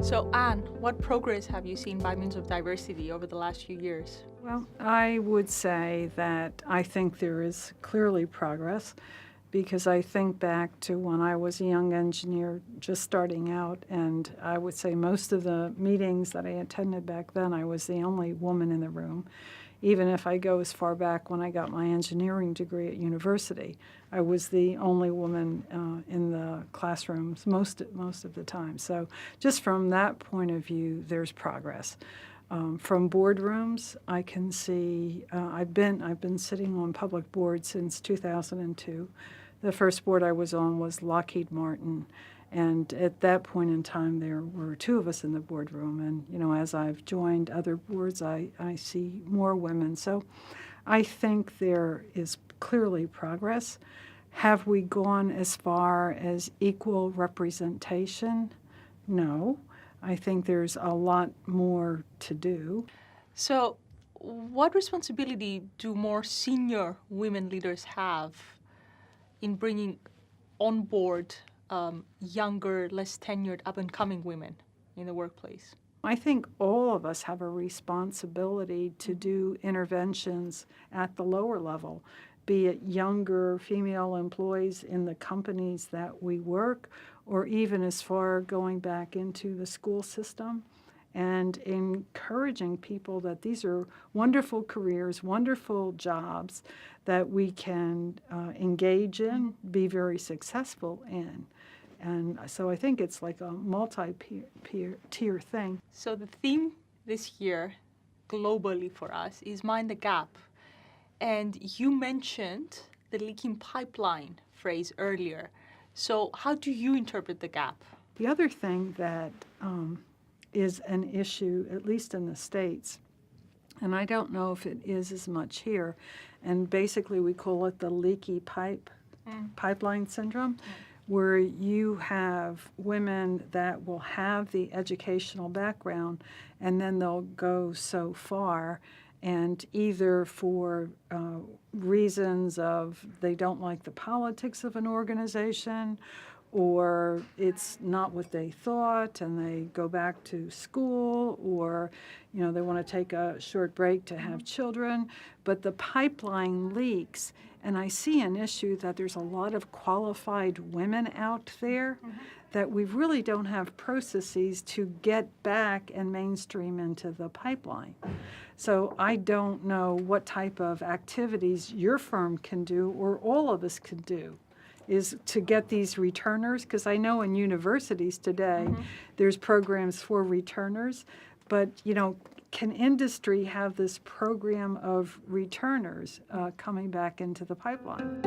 So, Anne, what progress have you seen by means of diversity over the last few years? Well, I would say that I think there is clearly progress because I think back to when I was a young engineer just starting out, and I would say most of the meetings that I attended back then, I was the only woman in the room. Even if I go as far back when I got my engineering degree at university, I was the only woman in the classrooms most of the time. So just from that point of view, there's progress. From boardrooms, I can see I've been sitting on public boards since 2002. The first board I was on was Lockheed Martin, and at that point in time, there were two of us in the boardroom. And as I've joined other boards, I see more women. So I think there is clearly progress. Have we gone as far as equal representation? No. I think there's a lot more to do. So, what responsibility do more senior women leaders have in bringing on board younger, less tenured, up-and-coming women in the workplace? I think all of us have a responsibility to do interventions at the lower level, be it younger female employees in the companies that we work, or even as far going back into the school system, and encouraging people that these are wonderful careers, wonderful jobs that we can engage in, be very successful in. And so I think it's like a multi-tier thing. So the theme this year globally for us is Mind the Gap. And you mentioned the leaking pipeline phrase earlier. So how do you interpret the gap? The other thing that is an issue, at least in the States, and I don't know if it is as much here, and basically we call it the leaky pipeline syndrome, where you have women that will have the educational background and then they'll go so far, and either for reasons of they don't like the politics of an organization, or it's not what they thought and they go back to school, or they want to take a short break to have children, but the pipeline leaks. And I see an issue that there's a lot of qualified women out there that we really don't have processes to get back and mainstream into the pipeline. So I don't know what type of activities your firm can do, or all of us can do, is to get these returners, because I know in universities today there's programs for returners, but can industry have this program of returners coming back into the pipeline?